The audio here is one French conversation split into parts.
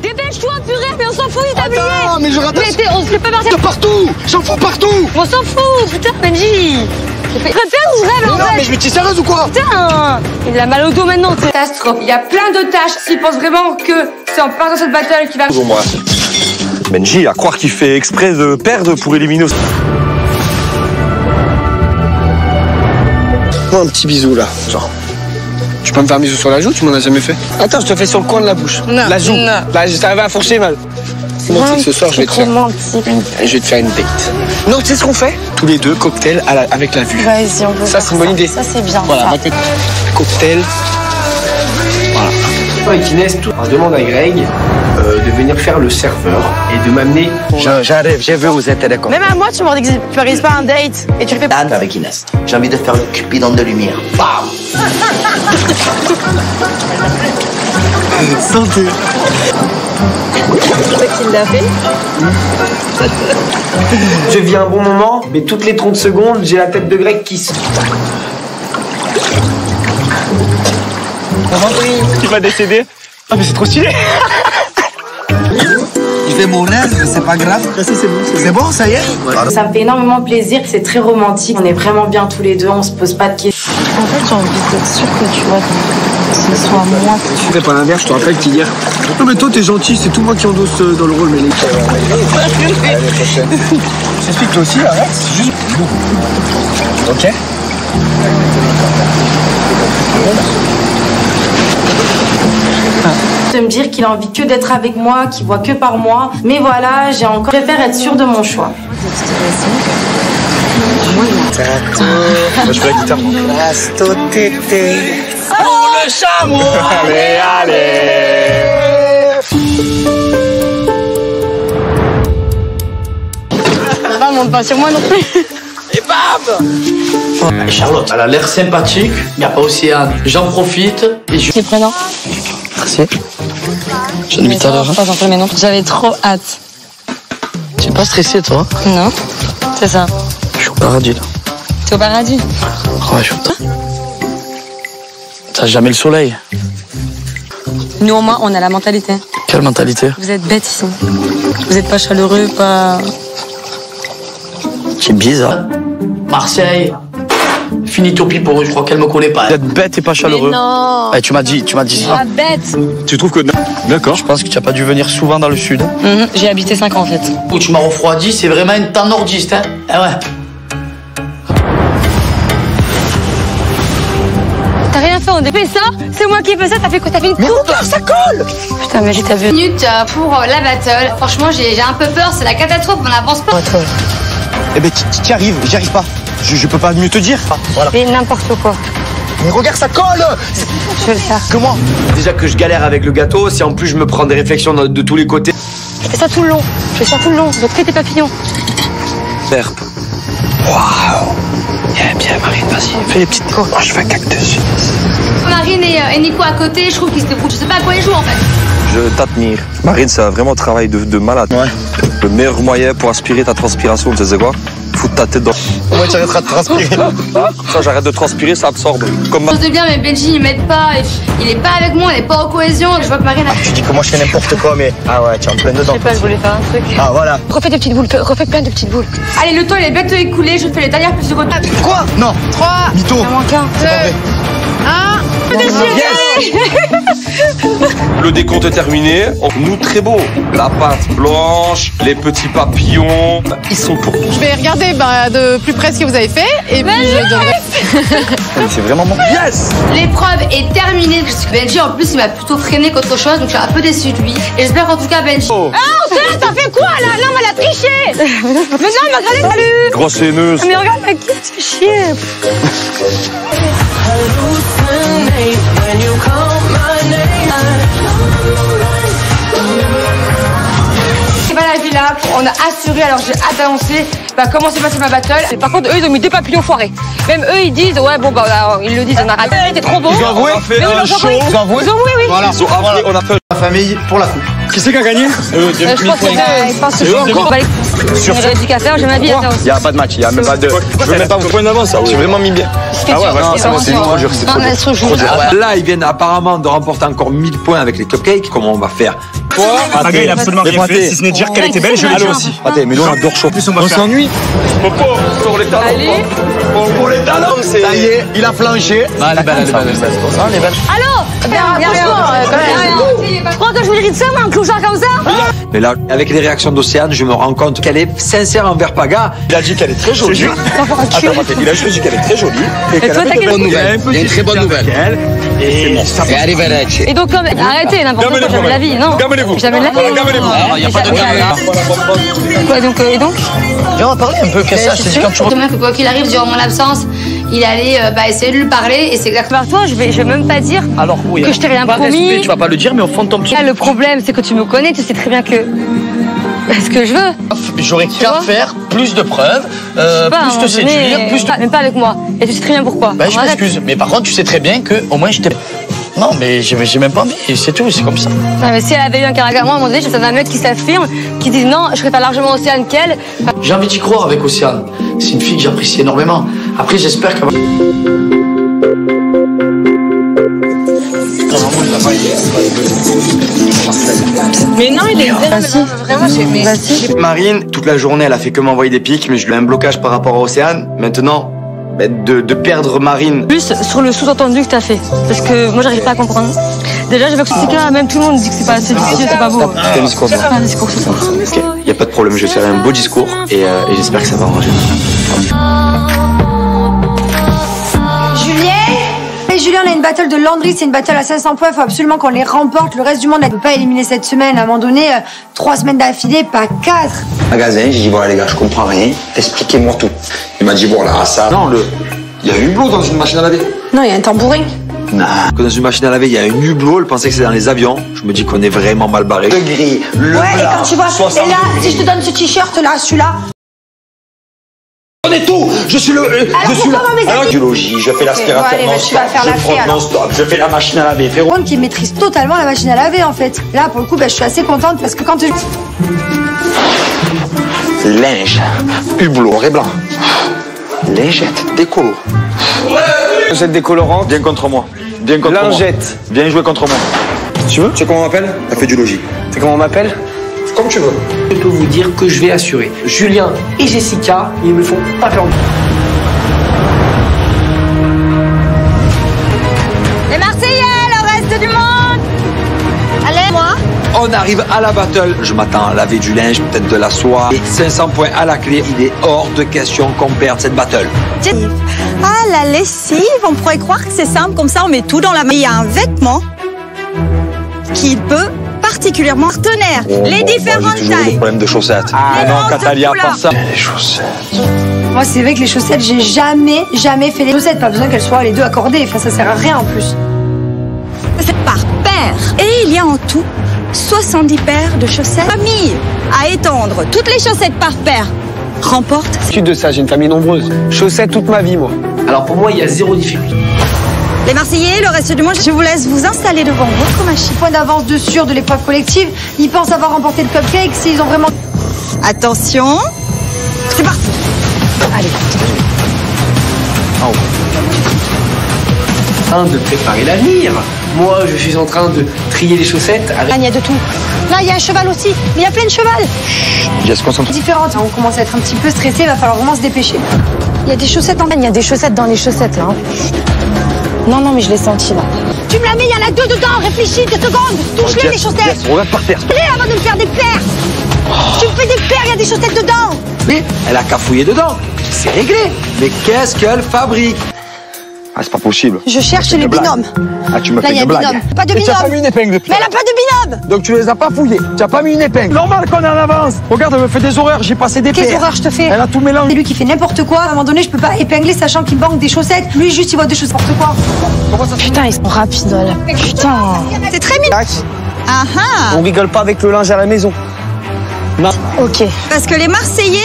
Dépêche-toi, purée, mais on s'en fout, il t'a habillé. Non, mais je rate. On se fait pas partir. Partout. J'en fous partout. On s'en fout, putain, Benji. Répète ou rêve en fait. Non, mais je vais t'y sérieuse ou quoi? Putain, il a mal au dos maintenant. Catastrophe. Il y a plein de tâches. S'il pense vraiment que c'est en partant de cette battle qu'il va... Bonjour, moi. Benji, à croire qu'il fait exprès de perdre pour éliminer... Moi, un petit bisou là, genre. Tu peux me faire un bisou sur la joue? Tu m'en as jamais fait? Attends, je te fais sur le coin de la bouche. Non, la joue. non. Là, j'arrive à fourcher mal. C'est bon, ce soir, je vais te faire une date. Non, tu sais ce qu'on fait? Tous les deux, cocktail avec la vue. Vas-y, on peut Ça, c'est une bonne idée. Ça, c'est bien. Voilà, cocktail. Voilà. Avec Inès, on demande à Greg de venir faire le serveur et de m'amener. J'arrive, je veux vous être d'accord. Même à moi, tu m'organises pas un date et tu le fais pas. Dan avec Inès. J'ai envie de faire le cupidon de lumière. Bam. Santé. C'est toi qui l'as fait. Je vis un bon moment, mais toutes les 30 secondes, j'ai la tête de Greg qui se... Il va décéder. Ah, mais c'est trop stylé. Je vais mourir, c'est pas grave. C'est bon, ça y est. Ça me fait énormément plaisir. C'est très romantique. On est vraiment bien tous les deux. On se pose pas de questions. En fait, j'ai envie d'être sûre que tu vois, que ce soit moi. Tu fais pas l'inverse, je te rappelle qu'hier. Non, mais toi, t'es gentil, c'est tout moi qui endosse dans le rôle, mais les l'année prochaine. Je t'explique, toi aussi, arrête, c'est juste. Ok? De me dire qu'il a envie que d'être avec moi, qu'il voit que par moi. Mais voilà, j'ai encore préféré être sûre de mon choix. Moi, je fais la guitare. Oh, le chameau. Allez, allez. Ça va, monte pas sur moi non plus. Et bam. Charlotte, elle a l'air sympathique, il n'y a pas Océane. J'en profite et je... C'est prenant. Merci. J'en ai mis tout à l'heure. Pas encore, mais non. J'avais trop hâte. Tu es pas stressé, toi? Non. C'est ça. Je suis au paradis, là. T'es au paradis. Ouais, je suis au paradis. T'as jamais le soleil. Nous, au moins, on a la mentalité. Quelle mentalité? Vous êtes bêtes ici. Vous êtes pas chaleureux, pas... C'est bizarre. Marseille, finito pour eux, je crois qu'elle me connaît pas. Vous êtes bête et pas chaleureux. Mais non. Eh, tu m'as dit ça. Pas bête. Tu trouves que... D'accord. Je pense que tu n'as pas dû venir souvent dans le sud. J'ai habité 5 ans, en fait. Où tu m'as refroidi, c'est vraiment une temps nordiste, hein. Eh ouais. T'as rien fait, on fait ça. C'est moi qui fais ça. T'as fait quoi? T'as fait une coupe. Ça colle. Putain, mais j'ai ta vue. Minute pour la battle. Franchement, j'ai un peu peur. C'est la catastrophe. On n'avance pas. Eh ben, t'y arrives, j'y arrive pas. Je peux pas mieux te dire. Voilà. Mais n'importe quoi. Mais regarde, ça colle. Je vais le faire. Comment? Déjà que je galère avec le gâteau, si en plus je me prends des réflexions de tous les côtés. Je fais ça tout le long. Je fais ça tout le long. Donc fais tes papillons. Herbe. Waouh. Bien, Marine, vas-y, fais les petites courses. Moi, je fais un cactus. Marine et Nico à côté, je trouve qu'ils se débrouillent. Je sais pas à quoi ils jouent en fait. Je t'admire. Marine, c'est vraiment un travail de malade. Ouais. Le meilleur moyen pour aspirer ta transpiration, tu sais quoi? Foutre ta tête dans... Comment tu arrêteras de transpirer? Comme ça, j'arrête de transpirer, ça absorbe. Comme Je pense de bien, mais Benji il m'aide pas. Il est pas avec moi, il est pas en cohésion. Je vois que Marine a... Tu dis que moi je fais n'importe quoi, mais. Ah ouais, tu es en plein Je dedans. sais pas, je voulais faire un truc. Ah voilà. Refais des petites boules. Refais plein de petites boules. Allez, le temps il est bientôt écoulé. Je fais les dernières plus de retour. Quoi? Non. 3. Mytho. Il en manque un. C'est pas vrai. 1. Déchiré. le décompte est terminé. Nous, très beau. La pâte blanche, les petits papillons, ils sont pour nous. Je vais regarder de plus près ce que vous avez fait et puis je devrais... C'est vraiment bon. Yes! L'épreuve est terminée. Parce que Benji en plus il m'a plutôt freiné qu'autre chose. Donc je suis un peu déçue de lui. Et j'espère qu'en tout cas Benji... Oh. T'as fait quoi là? Non, mais elle a triché. Mais non, mais regardez, salut. Grosse haineuse. Mais regarde la qui tu fais chier. C'est pas la villa, on a assuré, alors j'ai hâte d'annoncer comment s'est passée ma battle. Et par contre, eux, ils ont mis des papillons foirés. Même eux, ils disent, ouais, bon, bah, ils le disent, on a raté, t'es trop beau. Ils ont avoué? On a fait Mais oui, un ils ont show. avoué. Ils ont avoué? Ils ont avoué, oui. Voilà. Ils ont avoué, on a fait... La famille pour la coupe. Qui c'est qui a gagné? Je crois que je pense que eux encore. j'ai une réplique à faire, j'ai ma vie à faire aussi. Il n'y a pas de match, il n'y a même pas de... Je veux même pas vous prendre d'avance, ça. J'ai vraiment mis bien. Ah ouais, Non, c'est bon, c'est trop dur, c'est trop dur. Là, ils viennent apparemment de remporter encore 1000 points avec les cupcakes. Comment on va faire Paga, il a absolument rien fait, si ce n'est dire qu'elle était belle, je l'ai dit aussi. Attends, mais nous on adore chaud. On s'ennuie. Sur les talons. Pour les talons, c'est... Ça y est, il a flanché. Elle est belle. Allô Tu crois que je vous hérite ça, moi, un clochard comme ça? Mais là, avec les réactions d'Océane, je me rends compte qu'elle est sincère envers Paga. Il a dit qu'elle est très jolie. Attends, il a juste dit qu'elle est très jolie. Et qu'elle toi, avait t'as de quelle bonnes nouvelles. Il y a une très bonne nouvelle. Et ça Et donc, comme, arrêtez, n'importe quoi, jamais de la vie, non. Gamenez-vous. Jamais de la vie. Il n'y a pas de Quoi, donc, et donc? Viens, on va parler un peu. Qu'est-ce que ça? C'est quand tu Demain, que quoi qu'il arrive, durant mon absence, il allait essayer de lui parler et c'est exactement. Par toi, je vais même pas dire Alors, oui, que je t'ai rien promis. Tu vas pas le dire, mais au fond de ton petit. Là, le problème, c'est que tu me connais, tu sais très bien que. Ce que je veux. J'aurais qu'à vois faire plus de preuves, Pas, à un plus te moment séduire, donné, plus de. Même pas avec moi. Et tu sais très bien pourquoi. Ben, je Alors, arrête. m'excuse. Mais par contre, tu sais très bien que au moins je t'ai. Non, mais j'ai même pas envie. Et c'est tout, c'est comme ça. Non, mais si elle avait eu un caractère, moi, à un moment donné, je sais un mec qui s'affirme, qui dit non, je préfère largement Océane qu'elle. J'ai envie d'y croire avec Océane. C'est une fille que j'apprécie énormément. Après, j'espère qu'elle va. Mais non, il est vraiment Marine, toute la journée, elle a fait que m'envoyer des pics, mais je lui ai un blocage par rapport à Océane. Maintenant, de perdre Marine. Plus sur le sous-entendu que t'as fait. Parce que moi, j'arrive pas à comprendre. Déjà, je veux que ce truc-là, même tout le monde dit que c'est pas assez difficile, c'est pas beau. C'est un discours. C'est un discours ce soir. Ok, y a pas de problème, je ferai un beau discours et j'espère que ça va arranger. Julien, on a une battle de Landry, c'est une battle à 500 points, il faut absolument qu'on les remporte. Le reste du monde ne peut pas éliminer cette semaine. À un moment donné, 3 semaines d'affilée, pas 4. Magasin, j'ai dit voilà les gars, je comprends rien. Expliquez-moi tout. Il m'a dit voilà ça. Non, il y a un hublot dans une machine à laver. Non, il y a un tambourin. Non. Dans une machine à laver, il y a un hublot, elle pensait que c'était dans les avions. Je me dis qu'on est vraiment mal barré. Le gris, le Ouais, et blanc, quand tu vois, 60. et là, si je te donne ce t-shirt là, celui-là. On est tout. Je suis le. je suis pourquoi mes amis biologie, je fais l'aspirateur Bon, allez, non-stop, tu vas faire je la frotte fée, alors. non-stop, je fais la machine à laver. Par contre, qui maîtrise totalement la machine à laver en fait. Là, pour le coup, je suis assez contente parce que quand tu. Linge, hublot, noir et blanc. Lingette, décolo. Cette décolorante, viens contre moi. Viens contre Lingette. moi. Viens jouer contre moi. Tu veux? Tu sais comment on m'appelle? La fait du logis. C'est comment on m'appelle? Comme tu veux. Je peux vous dire que je vais assurer. Julien et Jessica, ils me font pas peur. Les Marseillais, le reste du monde. Allez, moi. On arrive à la battle. Je m'attends à laver du linge, peut-être de la soie. Et 500 points à la clé. Il est hors de question qu'on perde cette battle. Ah, la lessive, on pourrait croire que c'est simple, comme ça on met tout dans la main. Il y a un vêtement qui peut particulièrement partenaire. Les différentes toujours tailles. des problèmes de chaussettes. Ah Les non, grandes Catalia, couleurs. pas ça. Les chaussettes. Moi, c'est vrai que les chaussettes, j'ai jamais fait les chaussettes. Pas besoin qu'elles soient les deux accordées. Enfin, ça sert à rien en plus. C'est par paire. Et il y a en tout 70 paires de chaussettes. Famille à étendre toutes les chaussettes par paire remporte. De ça, j'ai une famille nombreuse. Chaussettes toute ma vie, moi. Alors pour moi, il y a zéro difficulté. Les Marseillais, le reste du monde, je vous laisse vous installer devant votre machine. Point d'avance de sûr de l'épreuve collective. Ils pensent avoir remporté le cupcake s'ils ont vraiment. Attention, c'est parti. Allez. En train de préparer l'avenir. Moi, je suis en train de trier les chaussettes avec. Il y a de tout. Là, il y a un cheval aussi. Mais il y a plein de cheval. Jess, concentre. Différentes. On commence à être un petit peu stressé. Il va falloir vraiment se dépêcher. Il y a des chaussettes en. Il y a des chaussettes dans les chaussettes, là. Hein. Non, mais je l'ai senti, là. Tu me la mets, il y en a 2 dedans. Réfléchis 2 secondes. Touche-les, les chaussettes. Jess, regarde par terre. Touche-les avant de me faire des paires. Tu me fais des paires, il y a des chaussettes dedans. Mais elle a cafouillé dedans. C'est réglé. Mais qu'est-ce qu'elle fabrique? Ah, c'est pas possible. Je cherche les binômes. Ah, tu me Là, fais il y a une un blague. binôme. Pas de Et tu as pas binôme. mis une épingle depuis. Mais elle a pas de binôme. Donc tu les as pas fouillés. Tu as pas mis une épingle. Normal qu'on est en avance. Regarde, elle me fait des horreurs. J'ai passé des Quelles paires. horreurs je te fais? Elle a tout mélangé. C'est lui qui fait n'importe quoi. À un moment donné, je peux pas épingler sachant qu'il me manque des chaussettes. Lui, juste, il voit des chaussettes. N'importe quoi. Putain, ils sont rapides, là. Putain. C'est très mignon. Ah ah. On rigole pas avec le linge à la maison. Non. Ok. Parce que les Marseillais,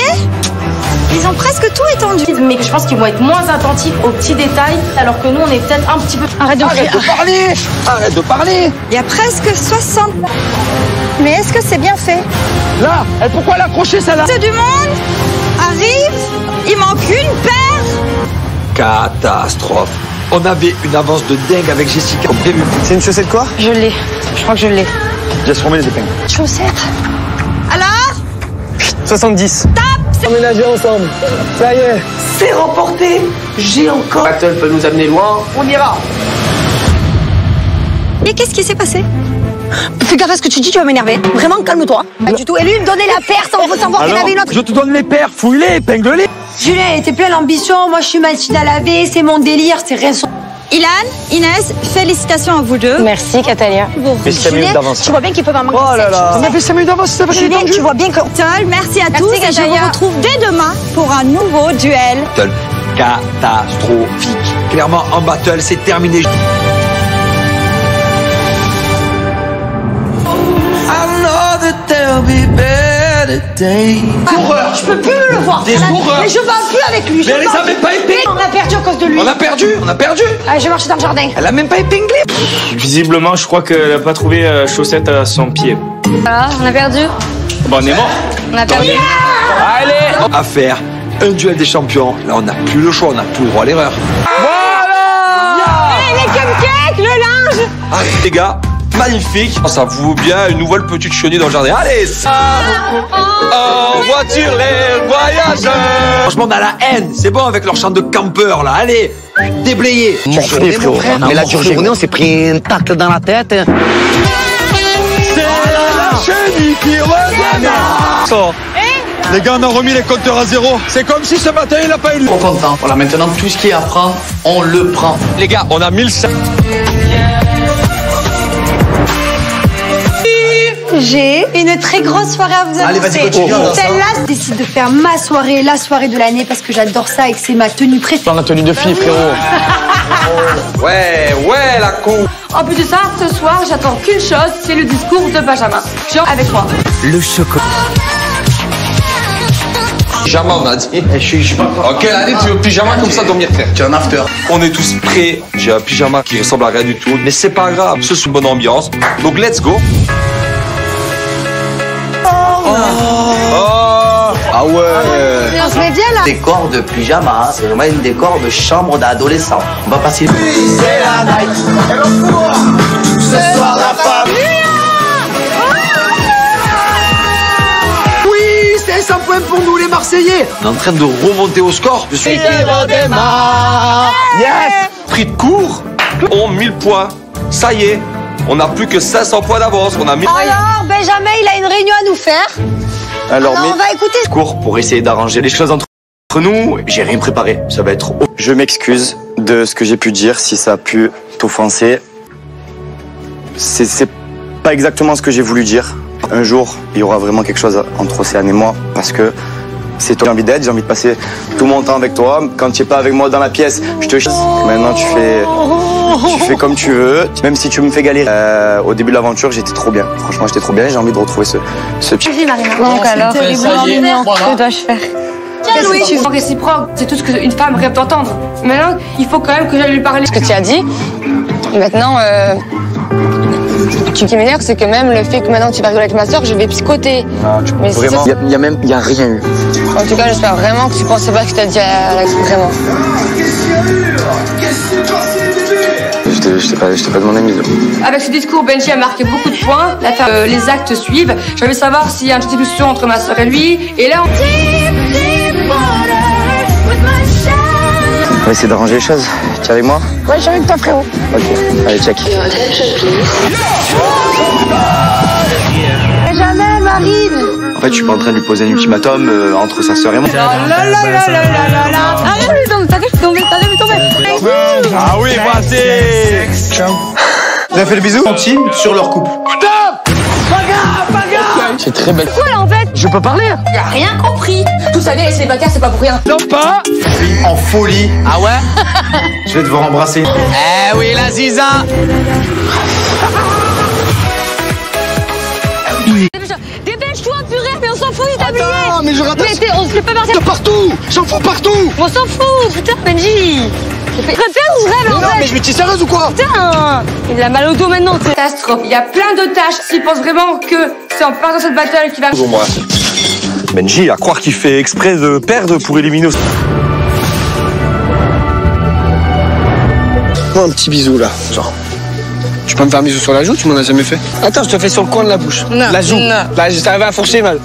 ils ont presque tout étendu. Mais je pense qu'ils vont être moins attentifs aux petits détails, alors que nous, on est peut-être un petit peu. Arrête de crier. Arrête de parler. Arrête de parler. Il y a presque 60. Mais est-ce que c'est bien fait? Là, pourquoi l'accrocher celle-là? Tout du monde arrive, il manque une paire. Catastrophe. On avait une avance de dingue avec Jessica comme prévu. C'est une chaussette quoi? Je l'ai. Je crois que je l'ai. Laisse remettre les épingles. Chaussettes. Alors 70. Tape. Emménager ensemble. Ça y est. C'est remporté. J'ai encore. Battle peut nous amener loin. On ira. Et qu'est-ce qui s'est passé? Fais gaffe à ce que tu dis, tu vas m'énerver. Vraiment, calme-toi. Pas du tout. Et lui, il me donnait la paire sans savoir qu'il y en avait une autre. Je te donne les paires, fouille-les, épingle-les. Julien, elle était pleine d'ambition. Moi, je suis machine à laver. C'est mon délire. C'est rien. Ilan, Inès, félicitations à vous deux. Merci, Catalia. Mais 5 minutes d'avance. Tu vois bien qu'il peut pas manquer. Oh là là. On avait 5 minutes d'avance, c'est vrai. Julien, tu vois bien que... Merci à tous et je vous retrouve dès demain pour un nouveau duel. Battle catastrophique. Clairement, en battle, c'est terminé. Horreur. Je peux plus le voir. Des horreurs. Mais je parle plus avec lui. Mais elle les a même pas épinglés. On a perdu à cause de lui. On a perdu. Allez, je vais marcher dans le jardin. Elle a même pas épinglé. Visiblement, je crois qu'elle n'a pas trouvé chaussette à son pied. Voilà, on a perdu. Bon, on est mort. On a perdu. Allez. À faire un duel des champions. Là, on n'a plus le choix, on n'a plus le droit à l'erreur. Voilà. Les cupcakes, le linge. Ah, les gars, magnifique. Ça vous vaut bien une nouvelle petite chenille dans le jardin. Allez. En voiture, les voyageurs. Franchement, on a la haine. C'est bon avec leur chant de campeur, là. Allez, déblayez. Morflé, frérot. Mais la dure journée, on s'est pris un tacle dans la tête. C'est la chenille qui revient. Les gars, on a remis les compteurs à zéro. C'est comme si ce matin, il a pas eu le... Trop content. Voilà, maintenant, tout ce qui est à prendre, on le prend. Les gars, on a 1500. J'ai une très grosse soirée à vous annoncer. Allez, vas-y, continue. Celle-là, je décide de faire ma soirée, la soirée de l'année, parce que j'adore ça et que c'est ma tenue préférée. Dans la tenue de fille, frérot. Ouais, la con. En plus de ça, ce soir, j'attends qu'une chose, c'est le discours de Benjamin. Genre avec moi. Le chocolat. Pyjama, on a dit. Je suis pas encore. Ok, allez, tu veux pyjama comme ça dormir, frère. Tu es un after. On est tous prêts. J'ai un pyjama qui ressemble à rien du tout, mais c'est pas grave. C'est une bonne ambiance. Donc, let's go. Ah ouais. On se met bien là. Décor de pyjama, hein. C'est vraiment une décor de chambre d'adolescent. On va passer. C'est la night. Ce soir, la femme. Oui, c'est 100 points pour nous, les Marseillais. On est en train de remonter au score. Je suis... Yes. Pris de court, on 1000 points. Ça y est, on n'a plus que 500 points d'avance. On a 1000. Alors, Benjamin, il a une réunion à nous faire. Alors, on va écouter. Cours pour essayer d'arranger les choses entre nous. J'ai rien préparé. Ça va être... Je m'excuse de ce que j'ai pu dire, si ça a pu t'offenser. C'est pas exactement ce que j'ai voulu dire. Un jour, il y aura vraiment quelque chose entre Océane et moi, parce que c'est toi que j'ai envie d'être, j'ai envie de passer tout mon temps avec toi. Quand tu es pas avec moi dans la pièce, je te chasse. Maintenant, tu fais comme tu veux. Même si tu me fais galérer. Au début de l'aventure, j'étais trop bien. Franchement, j'étais trop bien et j'ai envie de retrouver ce petit... Vas-y, Marina. Donc alors, Ça y est, voilà. que dois-je faire? Oui, tu réciproque, c'est tout ce qu'une femme rêve d'entendre. Maintenant, il faut quand même que j'aille lui parler. Ce que tu as dit, maintenant, ce qui m'énerve, c'est que même le fait que maintenant tu vas rigoler avec ma soeur, je vais psychoter. Non, mais vraiment, il y a rien eu. En tout cas, j'espère vraiment que tu pensais pas que je t'ai dit à Alex, vraiment. Je t'ai pas demandé mise. Avec ce discours, Benji a marqué beaucoup de points. Les actes suivent. Je veux savoir s'il y a une petite discussion entre ma soeur et lui. Et là, On va essayer d'arranger les choses. Tu es avec moi? Ouais, j'ai avec toi, frérot. Ok, allez, check. Benjamin, Marine. En fait, je suis pas en train de lui poser un ultimatum entre sa sœur et moi. Arrête de tomber, t'arrêtes de tomber. Ah oui, vas-y. Vous avez fait le bisou? Intime sur leur couple. C'est très belle. Quoi là en fait? Je peux parler? il a rien compris. Tout ça, les célibataires, c'est pas pour rien. Non pas. En folie. Ah ouais? Je vais devoir embrasser. Eh oui, la ziza. Dépêche-toi, purée, mais on s'en fout, il t'a oublié. Non, mais je rate. On se fait pas partir. De partout. J'en fous partout. On s'en fout, putain, Benji. Je fais faire ou rêve en Non, mais fait? je vais te sérieuse ou quoi? Putain, il a mal au dos maintenant. Catastrophe. Il y a plein de tâches. S'il pense vraiment que c'est en partant de cette battle qu'il va... Bonjour, moi. Benji, à croire qu'il fait exprès de perdre pour éliminer... Un petit bisou là, genre. Tu peux me faire un bisou sur la joue, tu m'en as jamais fait. Attends, je te fais sur le coin de la bouche. Non, la joue. non. Là, j'arrive à fourcher mal.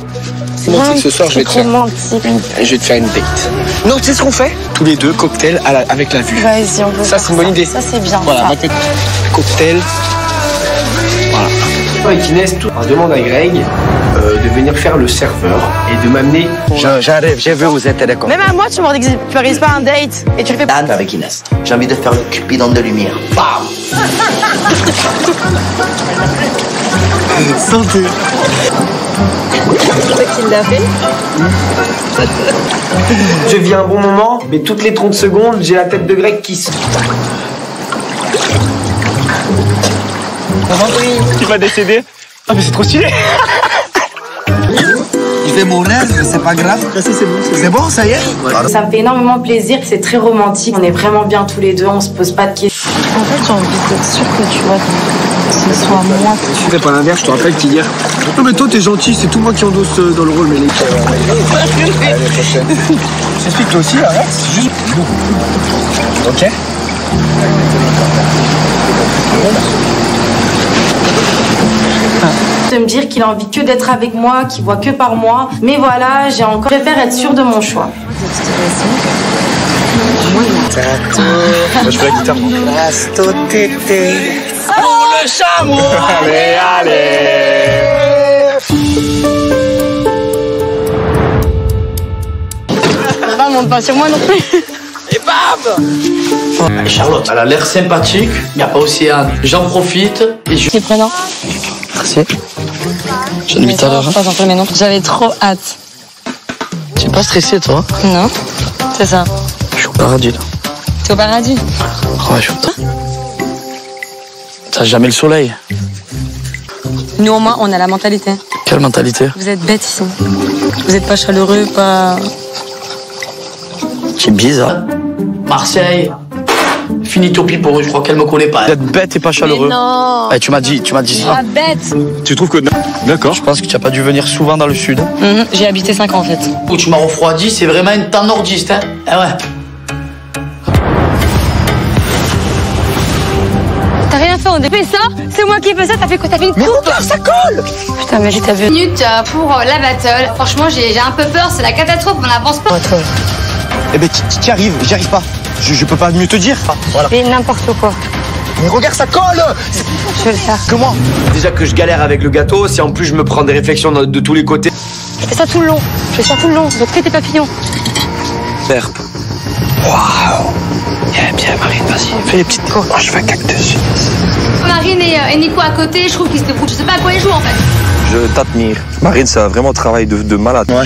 C'est bon, c'est que ce soir, je vais te faire une date. Non, tu sais ce qu'on fait? Tous les deux, cocktail avec la vue. Vas-y, on peut Ça, c'est une bonne idée. Ça, c'est bien. Voilà, cocktail. Voilà. Avec Inès, on demande à Greg de venir faire le serveur et de m'amener. J'arrive, j'ai vu, vous êtes d'accord. Même à moi, tu m'aurais dit que tu n'organises pas un date et tu le fais pas. Dan avec Inès. J'ai envie de faire le cupidon de lumière. Bam. Santé. C'est toi qui l'as fait. Je vis un bon moment, mais toutes les 30 secondes, j'ai la tête de Greg qui se... Tu vas décéder. Ah, mais c'est trop stylé. Il fait mon rêve, mais c'est pas grave. C'est bon, ça y est. Ça me fait énormément plaisir, c'est très romantique. On est vraiment bien tous les deux, on se pose pas de questions. En fait, j'ai envie d'être sûre que tu vois, que ce soit moi. Tu fais pas l'inverse, je te rappelle qu'hier. Non, mais toi, t'es gentil, c'est tout moi qui endosse dans le rôle, mais les... L'année prochaine. J'explique toi aussi, arrête, c'est juste... Ok. De me dire qu'il a envie que d'être avec moi, qu'il voit que par moi. Mais voilà, j'ai encore préféré être sûre de mon choix. Moi, je fais la guitare. Oh, le chameau. Allez, allez. Pas monte pas sur moi non plus. Et bam. Charlotte, elle a l'air sympathique. Il n'y a pas Océane. J'en profite et je... C'est prenant. Merci. J'en ai mis tout à l'heure. Pas un peu, mais non. J'avais trop hâte. Tu n'es pas stressé, toi? Non. C'est ça. Je suis au paradis, là. T'es au paradis? Ouais, je suis au paradis. T'as jamais le soleil. Nous, au moins, on a la mentalité. Quelle mentalité? Vous êtes bêtes ici. Vous n'êtes pas chaleureux, pas... C'est bizarre. Marseille. Finito Pipo, je crois qu'elle me connaît pas. Vous êtes bête et pas chaleureux. Mais non. Eh, tu m'as dit ça. Ah, bête. Tu trouves que... D'accord. Je pense que tu n'as pas dû venir souvent dans le sud. J'ai habité 5 ans, en fait. Où tu m'as refroidi, c'est vraiment une temps nordiste, hein. Eh ouais. T'as rien fait, on a fait ça. C'est moi qui ai fait ça, t'as fait quoi? T'as fait une coupe. Mais regarde, ça colle. Putain, mais j'ai ta vu. Minutes pour la battle. Franchement, j'ai un peu peur, c'est la catastrophe, on n'avance pas. Eh ben, qui arrive? J'y arrive pas. Je peux pas mieux te dire. Voilà. Fais n'importe quoi. Mais regarde, ça colle. Je vais le faire. Comment? Déjà que je galère avec le gâteau, si en plus je me prends des réflexions de tous les côtés. Je fais ça tout le long. Je fais ça tout le long. Donc fais tes papillons. Waouh. Bien, Marine, vas-y, fais les petites cours. Moi, je fais un cactus. Marine et Nico à côté, je trouve qu'ils se débrouillent. Je sais pas à quoi ils jouent en fait. Je t'admire. Marine, c'est vraiment un travail de malade. Ouais.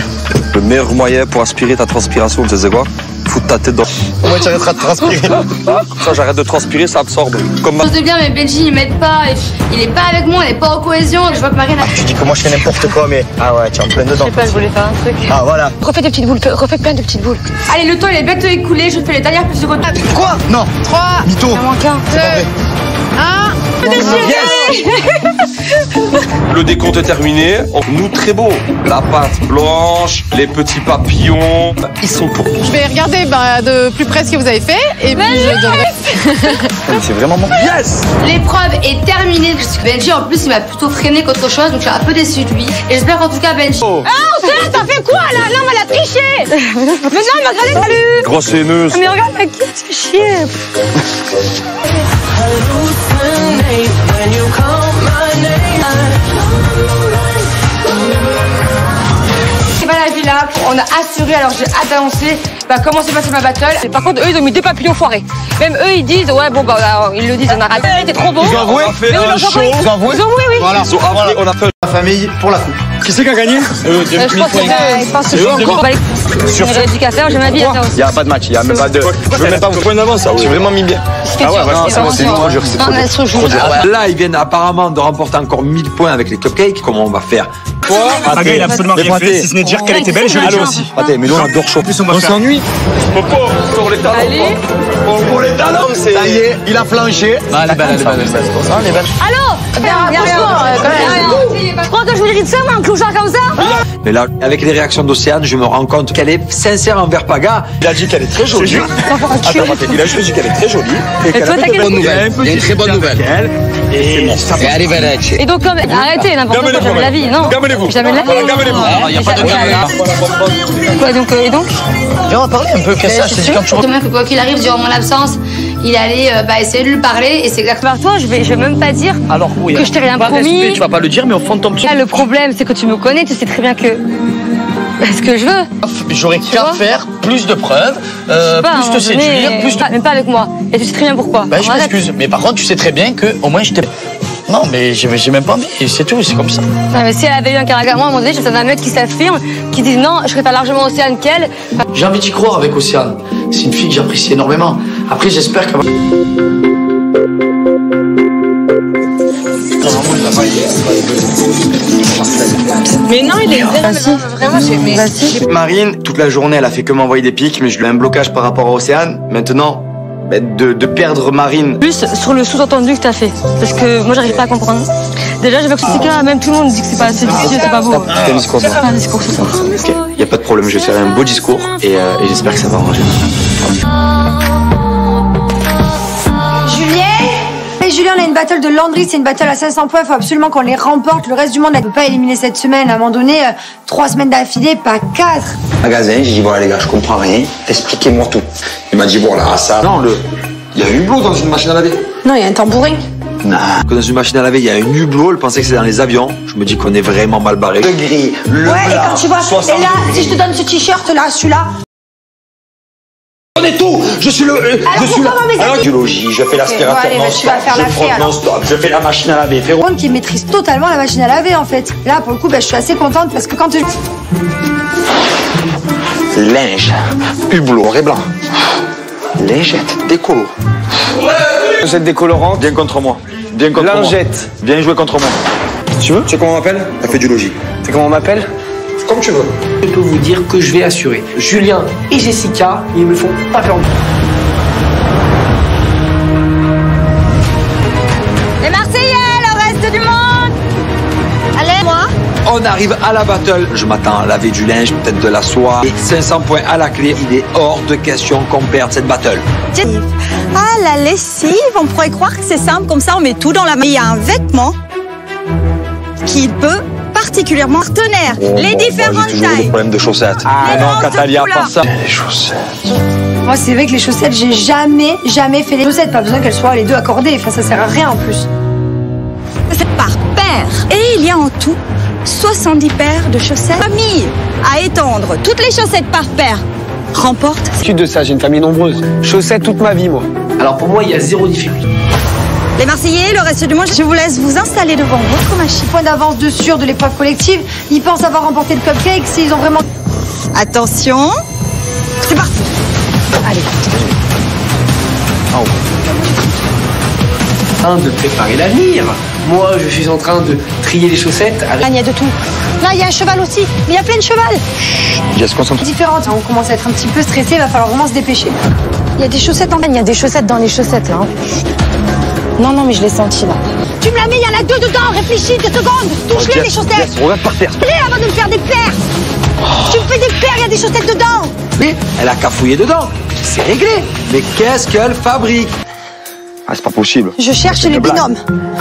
Le meilleur moyen pour aspirer ta transpiration, tu sais quoi? Foutre ta tête dans... Moi, tu arrêteras de transpirer. Ça, j'arrête de transpirer, ça absorbe. Comme Chose de bien, mais Benji il m'aide pas. Il est pas avec moi, il est pas en cohésion. Je vois que Marine a... Tu dis que moi, je fais n'importe quoi, mais... Ah ouais, tu es en plein dedans. Je sais pas, je voulais faire un truc. Ah, voilà. Refais des petites boules. Refais plein de petites boules. Allez, le temps il est bientôt écoulé. Je fais les dernières plus de retour. Quoi? Non. 3, Mytho. Il en manque un. 2, 1. Le décompte est terminé. Nous, très beau. La pâte blanche, les petits papillons, ils sont pour nous. Je vais regarder de plus près ce que vous avez fait et puis je devrais... C'est vraiment bon. Yes. L'épreuve est terminée. Benji en plus il m'a plutôt freiné qu'autre chose, donc je suis un peu déçue de lui. Et j'espère qu'en tout cas Benji... Oh, t'as fait quoi là? Non, mais elle a triché. Mais non, elle m'a regardé, salut. Grosse haineuse. Mais regarde ma gueule, tu fais chier. C'est pas la villa, on a assuré, alors j'ai hâte d'annoncer comment s'est passée ma battle. Et par contre, eux, ils ont mis 2 papillons foirés. Même eux, ils disent, ouais, bon, bah, ils le disent, on a raté. T'es trop beau. Ils ont avoué. On a fait un show. Ils ont avoué. Ils ont avoué, oui. Voilà. Ils ont avoué, on a fait... La famille pour la coupe. Qui c'est qui a gagné? Je pense que c'est encore. J'aurais dit qu'à faire, j'ai ma vie à faire aussi. Il n'y a pas de match, il n'y a même pas de... Je veux même pas vous prendre d'avance, ça. J'ai vraiment mis bien. Ah ouais, c'est trop dur, c'est trop dur. Là, ils viennent apparemment de remporter encore 1000 points avec les cupcakes. Comment on va faire? Saga, il a absolument rien fait, si ce n'est dire qu'elle était belle, je l'ai dit aussi. Attends, mais nous on adore chaud. On s'ennuie. Popo, pour les talons. Allez. Pour les talons, c'est... Ça y est, il a flanché. Elle est belle, elle est belle. C'est pour ça, elle est belle. Allô? Franchement, quand même. Je crois que je mérite ça, moi, un clochard comme ça? Mais là, avec les réactions d'Océane, je me rends compte qu'elle est sincère envers Paga. Il a dit qu'elle est très jolie. Attends, il a juste dit qu'elle est très jolie. Et toi, t'as quelle bonne nouvelle? Il y a une très bonne nouvelle. Et bon, ça va. Et donc, arrêtez, n'importe quoi, jamais la vie, non. Gamelez-vous. Jamais la vie. Il n'y a pas de gamme. Quoi, donc, et donc? Viens, on va parler un peu, qu'est-ce que c'est quand tu Demain, que quoi qu'il arrive, durant mon absence, il allait essayer de lui parler et c'est exactement. Toi, je vais même pas dire Alors, oui, que je t'ai rien promis. Tu vas pas le dire, mais au fond de ton petit. Là, le problème, c'est que tu me connais, tu sais très bien que. Ce que je veux. J'aurais qu'à faire plus de preuves, plus te séduire, plus de. Même pas avec moi. Et tu sais très bien pourquoi. Ben, je m'excuse. Mais par contre, tu sais très bien que au moins je t'ai. Non, mais j'ai même pas envie, c'est tout, c'est comme ça. Non, mais si elle avait eu un caractère, moi, à un moment donné, je savais un mec qui s'affirme, qui dit non, je préfère largement Océane qu'elle. J'ai envie d'y croire avec Océane. C'est une fille que j'apprécie énormément. Après, j'espère qu'elle va. Mais non, il est vraiment chez Marine, toute la journée, elle a fait que m'envoyer des pics, mais je lui ai un blocage par rapport à Océane. Maintenant, de perdre Marine. Plus sur le sous-entendu que t'as fait. Parce que moi, j'arrive pas à comprendre. Déjà, j'ai vu que ce cas, même tout le monde dit que c'est pas assez difficile, c'est pas beau. C'est un discours. C'est un discours ce soir. Ok, y a pas de problème, je vais faire un beau discours et j'espère que ça va arranger. Julien, on a une battle de Landry, c'est une battle à 500 points, il faut absolument qu'on les remporte. Le reste du monde ne peut pas éliminer cette semaine. À un moment donné, 3 semaines d'affilée, pas 4. Magasin, j'ai dit voilà les gars, je comprends rien, expliquez-moi tout. Il m'a dit voilà ça. Non, il y a un hublot dans une machine à laver. Non, il y a un tambourin. Non. Dans une machine à laver, il y a un hublot, elle pensait que c'était dans les avions. Je me dis qu'on est vraiment mal barré. Le gris, le ouais, blanc, et quand tu vois, et là, si je te donne ce t-shirt là, celui-là. On est tout. Je suis le. Alors je suis pourquoi mes amis biologie, je fais l'aspirateur allez, non-stop, tu vas faire je la fée, frotte alors. non-stop, je fais la machine à laver. Fais... Qui maîtrise totalement la machine à laver en fait. Là, pour le coup, je suis assez contente parce que quand tu. Linge, hublot, noir et blanc. Lingette, décolo. Cette décolorante. Viens contre moi. Viens contre moi. Lingette. Viens jouer contre moi. Tu veux? Tu sais comment on m'appelle? T'as fait du logis. Tu sais comment on m'appelle? Comme tu veux. Je peux vous dire que je vais assurer. Julien et Jessica, ils me font pas peur. Les Marseillais, le reste du monde. Allez, moi. On arrive à la battle. Je m'attends à laver du linge, peut-être de la soie. Et 500 points à la clé. Il est hors de question qu'on perde cette battle. Ah, la lessive, on pourrait croire que c'est simple, comme ça on met tout dans la main. Il y a un vêtement qui peut particulièrement partenaire. Les différentes J'ai toujours eu des tailles. problèmes de chaussettes. Ah Les non, manches de Catalia, couleur. pas ça. Les chaussettes. Moi, c'est vrai que les chaussettes, j'ai jamais fait les chaussettes. Pas besoin qu'elles soient les deux accordées. Enfin, ça sert à rien en plus. C'est par paire. Et il y a en tout 70 paires de chaussettes. Famille à étendre. Toutes les chaussettes par paire remportent. De ça, j'ai une famille nombreuse. Chaussettes toute ma vie, moi. Alors pour moi, il y a zéro difficulté. Les Marseillais, le reste du monde, je vous laisse vous installer devant votre machine. Point d'avance de sûr de l'épreuve collective. Ils pensent avoir remporté le cupcake s'ils ont vraiment. Attention. C'est parti. Allez. En train de préparer l'avenir. Moi, je suis en train de trier les chaussettes. Là, il y a de tout. Là, il y a un cheval aussi. Mais il y a plein de cheval. Jess, concentre. Différentes. On commence à être un petit peu stressé. Il va falloir vraiment se dépêcher. Il y a des chaussettes en. Il y a des chaussettes dans les chaussettes, là. Non, mais je l'ai senti, là. Tu me la mets, il y en a 2 dedans. Réfléchis 2 secondes. Touche-les, les chaussettes. Jess, regarde par terre. Touche-les avant de me faire des paires. Tu me fais des paires, il y a des chaussettes dedans. Mais elle a cafouillé dedans. C'est réglé. Mais qu'est-ce qu'elle fabrique? Ah, c'est pas possible. Je cherche les binômes.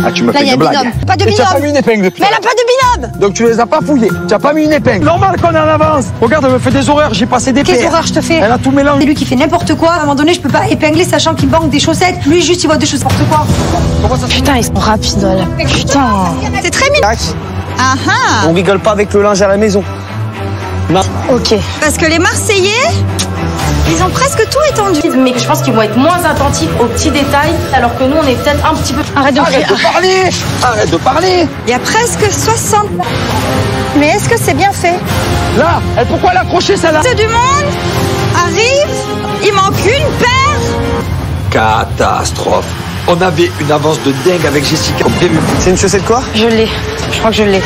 Ah, tu me Là, fais il y a une un blague. binôme. Pas de Et tu as pas mis binôme. une épingle depuis. Mais elle a pas de binôme. Donc tu les as pas fouillés. Tu as pas mis une épingle. Normal qu'on est en avance. Regarde, elle me fait des horreurs. J'ai passé des Quelle paires. horreur je te fais. Elle a tout mélangé. C'est lui qui fait n'importe quoi. À un moment donné, je peux pas épingler sachant qu'il manque des chaussettes. Lui, juste, il voit des choses n'importe quoi. Putain, ils sont rapides, là. Putain. C'est très mignon. Ah ah. On rigole pas avec le linge à la maison. Non. Ok. Parce que les Marseillais, ils ont presque tout étendu. Mais je pense qu'ils vont être moins attentifs aux petits détails, alors que nous, on est peut-être un petit peu. Arrête de crier. parler. Arrête de parler. Il y a presque 60. Mais est-ce que c'est bien fait? Là, pourquoi l'accrocher celle-là? Tout du monde arrive. Il manque une paire. Catastrophe. On avait une avance de dingue avec Jessica comme prévu. C'est une chaussette quoi? Je l'ai. Je crois que je l'ai.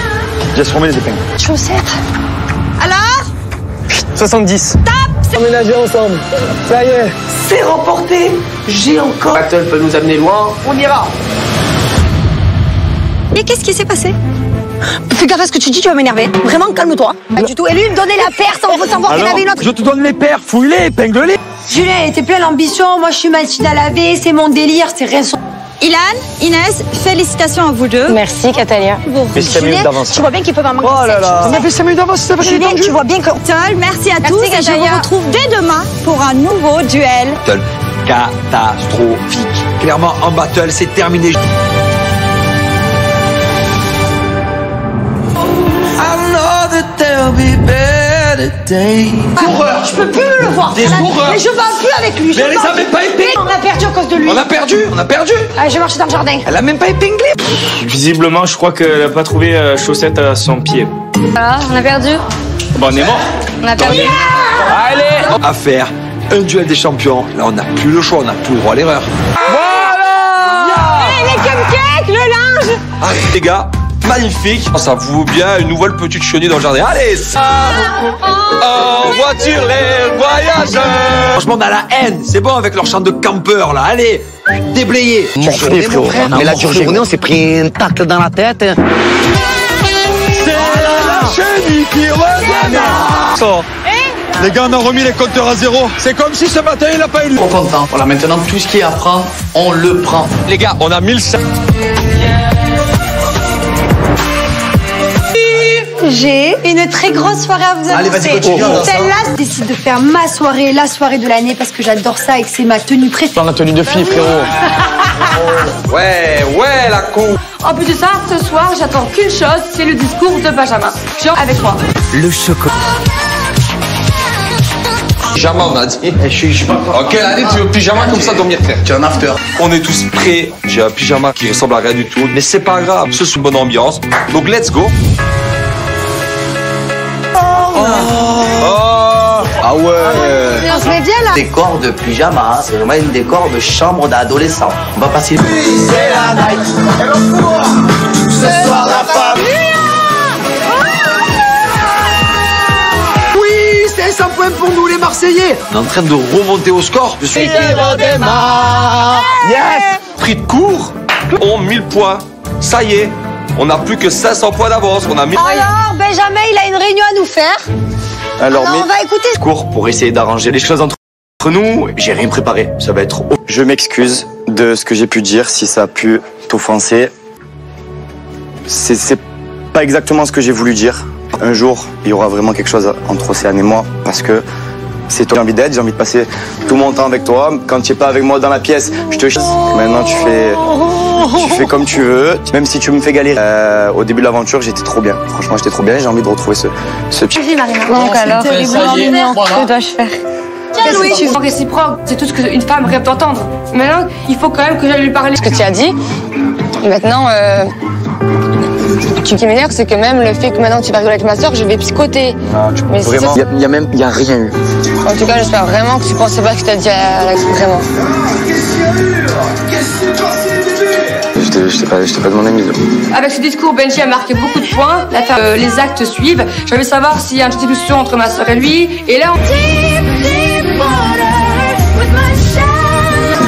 Jess, remets les épingles. Chaussettes. Alors 70. Tape. Emménager ensemble. Ça y est. C'est remporté. J'ai encore. Battle peut nous amener loin. On ira. Et qu'est-ce qui s'est passé? Fais gaffe à ce que tu dis, tu vas m'énerver. Vraiment, calme-toi. Pas du tout. Et lui, il me donnait la perce sans savoir qu'il avait une autre. Je te donne les paires, fouille-les, épingle-les. Julien, il était plein d'ambition. Moi, je suis machine à laver. C'est mon délire. C'est rien. Ilan, Inès, félicitations à vous deux. Merci, Catalia. Mais 5 minutes d'avance. Tu vois bien qu'il peut m'en manquer. Oh là là. On avait 5 minutes d'avance, c'est pas Julien, tu vois bien que. Merci à tous et je vous retrouve dès demain pour un nouveau duel. Catastrophique. Clairement, en battle, c'est terminé. Horreur. Je peux plus me le voir. Des horreurs. Mais je parle plus avec lui. Mais elle les a même pas épinglés. On a perdu à cause de lui. On a perdu. Je marche dans le jardin. Elle a même pas épinglé. Visiblement, je crois qu'elle n'a pas trouvé chaussette à son pied. Voilà, on a perdu. Bon, on est mort. On a perdu. Allez, à faire un duel des champions. Là, on n'a plus le choix, on n'a plus le droit à l'erreur. Voilà. Les cupcakes, le linge. Allez, les gars, magnifique. Ça vous bien une nouvelle petite chenille dans le jardin. Allez, ça. En voiture, les voyageurs. Franchement, on a la haine. C'est bon avec leur chant de campeur, là. Allez, déblayé. Morflé, frérot. Mais la dure journée, on s'est pris une tarte dans la tête. C'est la chenille qui revient. Les gars, on a remis les compteurs à zéro. C'est comme si ce matin, il n'a pas eu. Trop content. Voilà, maintenant, tout ce qui est à prendre, on le prend. Les gars, on a 1500. J'ai une très grosse soirée à vous annoncer. Allez, vas-y, continue. Celle-là, je décide de faire ma soirée, la soirée de l'année, parce que j'adore ça et que c'est ma tenue préférée. Dans la tenue de fille, frérot. Ouais, la con. En plus de ça, ce soir, j'attends qu'une chose, c'est le discours de Benjamin. Viens avec moi. Le chocolat. Pyjama, on a dit. Je suis pas prêt. Ok, allez, tu veux pyjama comme ça, dormir, frère. Tu es un after. On est tous prêts. J'ai un pyjama qui ressemble à rien du tout, mais c'est pas grave. Ce c'est une bonne ambiance. Donc, let's go. Ah ouais. On se met bien là. Décor de pyjama, c'est vraiment une décor de chambre d'adolescent. On va passer. C'est la night. Ce soir la femme. Oui, c'est 100 points pour nous, les Marseillais. On est en train de remonter au score. Je suis Yes. Pris de court, on 1000 points. Ça y est, on n'a plus que 500 points d'avance. On a 1000. Alors, Benjamin, il a une réunion à nous faire. Alors, on va écouter. cours pour essayer d'arranger les choses entre nous. J'ai rien préparé. Ça va être. Je m'excuse de ce que j'ai pu dire si ça a pu t'offenser. C'est pas exactement ce que j'ai voulu dire. Un jour, il y aura vraiment quelque chose entre Océane et moi parce que c'est toi que j'ai envie d'être. J'ai envie de passer tout mon temps avec toi. Quand tu es pas avec moi dans la pièce, je te chie. Maintenant, tu fais comme tu veux. Même si tu me fais galérer. Au début de l'aventure, j'étais trop bien. Franchement, j'étais trop bien. J'ai envie de retrouver ce Vas-y, Marina. Donc alors, que dois-je faire? Tiens, Louis, je suis réciproque. C'est tout ce qu'une femme rêve d'entendre. Maintenant, il faut quand même que j'aille lui parler. Ce que tu as dit. Maintenant, ce qui m'énerve, c'est que même le fait que maintenant tu vas rigoler avec ma soeur, je vais psychoter. Non, tu Mais vraiment. c'est Il y a rien eu. En tout cas, j'espère vraiment que tu pensais pas que je t'ai dit à Alex, vraiment. Je t'ai pas demandé mise. Avec ce discours, Benji a marqué beaucoup de points. Les actes suivent. Je veux savoir s'il y a une petite discussion entre ma soeur et lui. Et là,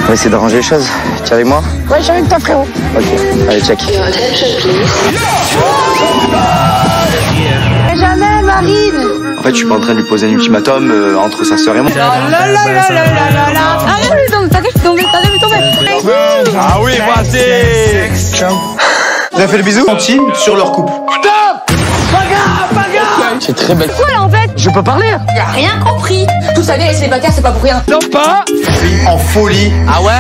On va essayer d'arranger les choses. Tu es avec moi? Ouais, j'ai avec toi, frérot. Ok, allez, check. Benjamin, Marine. En fait, je suis pas en train de lui poser un ultimatum entre sa sœur et moi. Arrête, lui tombe, t'arrêtes de tomber. Ah oui, vas-y. Vous avez fait le bisou? Sur leur couple. C'est très belle. Quoi là en fait? Je peux parler? Il a rien compris. Tout ça, les célibataires, c'est pas pour rien. Non pas. En folie. Ah ouais?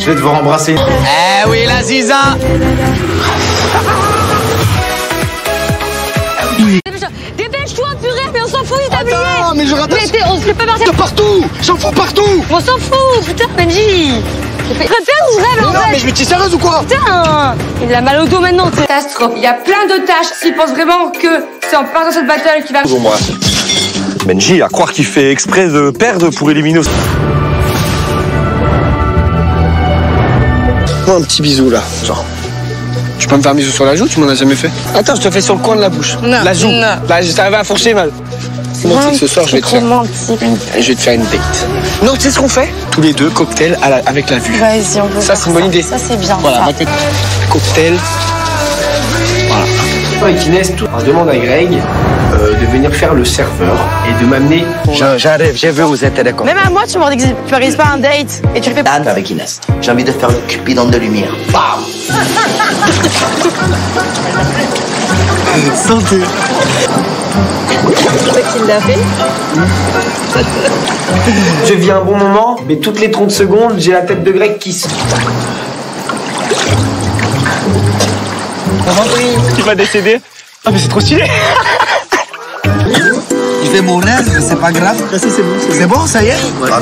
Je vais devoir embrasser. Eh oui, la ziza. Dépêche-toi, purée, mais on s'en fout, il t'a oublié. Mais je rate. On se fait pas partir. De partout. J'en fous partout. On s'en fout, putain, Benji. Répète ou rêve en Non, fait? mais je me tire sérieuse ou quoi? Putain, il a mal au dos maintenant. catastrophe. Il y a plein de tâches. S'il pense vraiment que c'est en partant de cette battle qu'il va... Bonjour, moi. Benji, à croire qu'il fait exprès de perdre pour éliminer... Un petit bisou là, genre. Tu peux me faire un bisou sur la joue, tu m'en as jamais fait? Attends, je te fais sur le coin de la bouche. Non, la joue. non. Là, ça va fourcher mal. C'est bon, ce soir, je vais te faire. Je vais te faire une date. Non, tu sais ce qu'on fait? Tous les deux, cocktail avec la vue. Vas-y, on peut Ça, c'est une bonne idée. Ça, c'est bien. Voilà, ça. cocktail. Voilà. avec Inès, on demande à Greg de venir faire le serveur et de m'amener. J'arrive, j'ai vu, vous êtes d'accord. Même à moi, tu m'aurais dit que tu n'organises pas un date et tu le fais pas. Dan avec Inès. J'ai envie de faire le cupidon de lumière. Bam. Santé. C'est qui l'a fait. Je vis un bon moment, mais toutes les 30 secondes, j'ai la tête de Greg qui se... Il va décéder. Ah mais c'est trop stylé. Il fait mon aise, mais c'est pas grave. C'est bon, ça y est.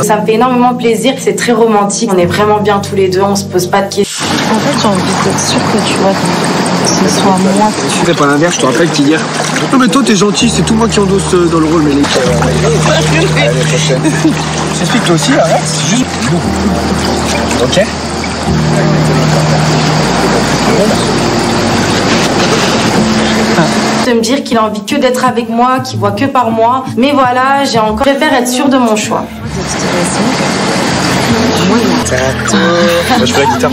Ça me fait énormément plaisir, c'est très romantique. On est vraiment bien tous les deux, on se pose pas de questions. En fait, j'ai envie d'être sûre que tu vois, que ce soit moi que tu... Tu fais pas l'inverse, je te rappelle qui dire. Non mais toi t'es gentil, c'est tout moi qui endosse dans le rôle, mais les... Je t'explique toi aussi, arrête, c'est juste... Ok. De me dire qu'il a envie que d'être avec moi, qu'il voit que par moi. Mais voilà, j'ai encore... Je préfère être sûre de mon choix. Moi, je fais la guitare.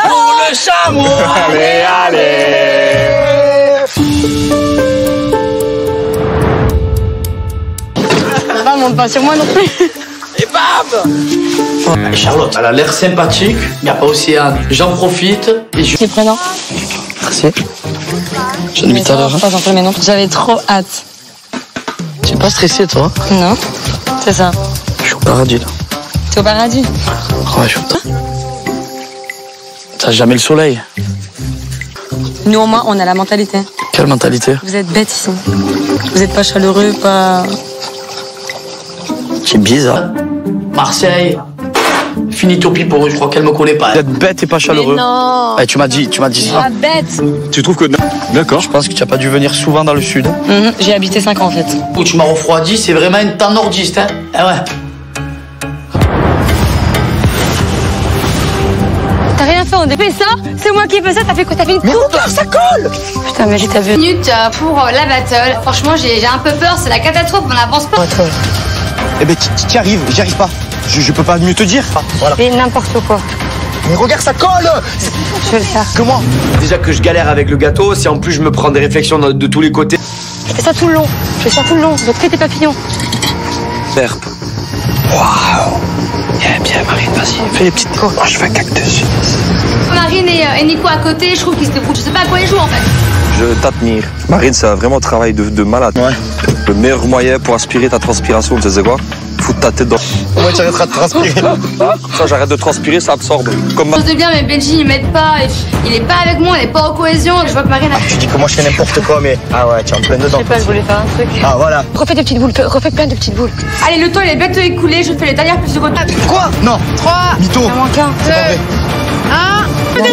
Oh, le chameau. Allez, allez. Pas monte pas sur moi non plus. Et bam. Charlotte, elle a l'air sympathique, mais pas aussi Anne. J'en profite et je... C'est prenant. Merci. J'en ai mis tout à l'heure. J'avais trop hâte. Tu es pas stressé, toi? Non, c'est ça. Je suis au paradis, là. T'es au paradis? Ouais, je suis au paradis. T'as jamais le soleil. Nous, au moins, on a la mentalité. Quelle mentalité? Vous êtes bêtes ici. Vous êtes pas chaleureux, pas... C'est bizarre. Marseille. Finitopie pour eux, je crois qu'elle me connaît pas. Vous êtes bête et pas chaleureux. Mais non. Eh, tu m'as dit ça. Pas bête. Tu trouves que... D'accord. Je pense que tu n'as pas dû venir souvent dans le sud. J'ai habité 5 ans, en fait. Où tu m'as refroidi, c'est vraiment une temps nordiste, hein. Ah ouais. T'as rien fait, on a fait ça. C'est moi qui ai fait ça, t'as fait quoi? T'as fait une coupe. Regarde, ça colle. Putain, mais j'ai ta vu. Minute pour la battle. Franchement, j'ai un peu peur, c'est la catastrophe, on n'avance pas. Eh ben, t'y arrives, j'y arrive pas. Je peux pas mieux te dire. Voilà. Et n'importe quoi. Mais regarde, ça colle. Je vais le faire. Comment? Déjà que je galère avec le gâteau, si en plus je me prends des réflexions de tous les côtés. Je fais ça tout le long. Donc fais tes papillons. Herbe. Waouh. Bien, Marine, vas-y, fais les petites coups. Moi, je fais un cactus. Marine et Nico à côté, je trouve qu'ils se débrouillent. Je sais pas à quoi ils jouent en fait. Je t'admire. Marine, c'est un vraiment travail de malade. Ouais. Le meilleur moyen pour aspirer ta transpiration, tu sais quoi? Foutre ta tête dans... Comment tu arrêteras de transpirer? Ça, j'arrête de transpirer, ça absorbe. Comme Je sais bien, mais Benji, il m'aide pas. Il est pas avec moi, on est pas en cohésion. Je vois que Marine a... Tu dis que moi je fais n'importe quoi, mais... Ah ouais, tu es en plein dedans. Je sais pas, je voulais faire un truc. Ah voilà. Refais des petites boules, refais plein de petites boules. Allez, le temps, il est bientôt écoulé. Je fais les dernières plus de côté. Quoi? Non. 3, Mytho. Il en manque un. 2, 1.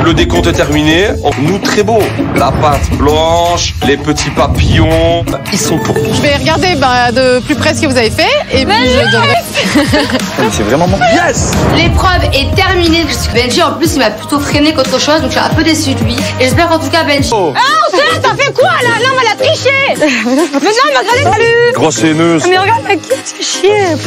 Le décompte est terminé. Nous, très beau. La pâte blanche, les petits papillons, ils sont pour nous. Je vais regarder de plus près ce que vous avez fait et puis je donnerai. C'est vraiment mon... Yes. L'épreuve est terminée. Benji, en plus, il m'a plutôt freiné qu'autre chose. Donc, je suis un peu déçue de lui. Et j'espère qu'en tout cas, Benji... Oh, t'as fait quoi là? Non, mais elle a triché. Mais non, il m'a gradé. Salut. Grosse haineuse. Mais regarde, la qui tu fais chier.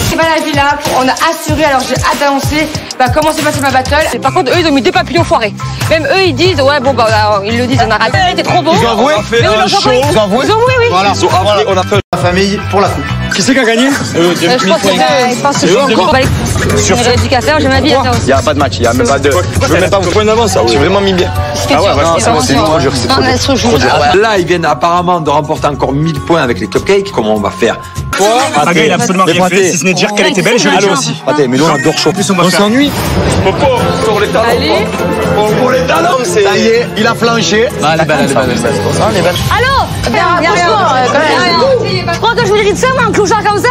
C'est pas la villa, on a assuré, alors j'ai hâte d'annoncer comment s'est passée ma battle. Par contre, eux, ils ont mis 2 papillons foirés. Même eux, ils disent, ouais, bon, bah, ils le disent, on a raté, t'es trop beau. Ils ont avoué. On a fait un show. Ils ont avoué. Ils ont avoué, oui. Voilà. Ils ont avoué, on a fait La famille pour la coupe. Qui c'est qui a gagné? Je pense que c'est eux encore. Sur J'ai dit qu'à faire, j'ai ma vie à faire aussi. Il n'y a pas de match, il n'y a même pas de... Je veux même pas vous prendre d'avance, ça. J'ai vraiment mis bien. Ah ouais, c'est trop dur, c'est trop dur. Là, ils viennent apparemment de remporter encore 1000 points avec les cupcakes. Comment on va faire? Saga, il a absolument rien fait, si ce n'est dire qu'elle était belle, je l'ai dit aussi. Attends, mais nous on adore chaud. En plus, on s'ennuie. pour les talons. Allez. Pour les talons, c'est... Ça y est, il a flanché. Elle est belle, elle est belle. Allô? Je crois que je vous hérite ça, moi, un clochard comme ça?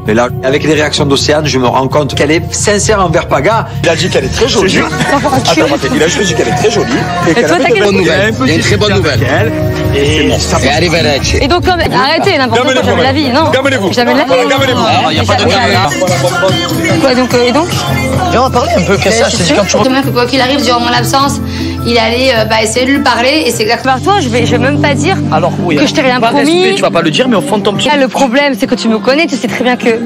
Mais là, avec les réactions d'Océane, je me rends compte qu'elle est sincère envers Paga. Il a dit qu'elle est très jolie. Attends, il a juste dit qu'elle est très jolie. Et qu'elle a fait de bonnes nouvelles. Il y a une très bonne nouvelle. Et arrivederci. Et donc, arrêtez, n'importe quoi, jamais de la vie, non? Jamais de la vie. Il n'y a pas de caméra. Quoi, donc, et donc? Viens, on va parler un peu, qu'est-ce que ça? C'est quand tu... Demain, que quoi qu'il arrive durant mon absence, il allait essayer de lui parler et c'est exactement. Toi, je vais même pas dire Alors, oui, que je t'ai rien promis. Respect, tu vas pas le dire, mais au fond de ton petit. Là, le problème, c'est que tu me connais, tu sais très bien que.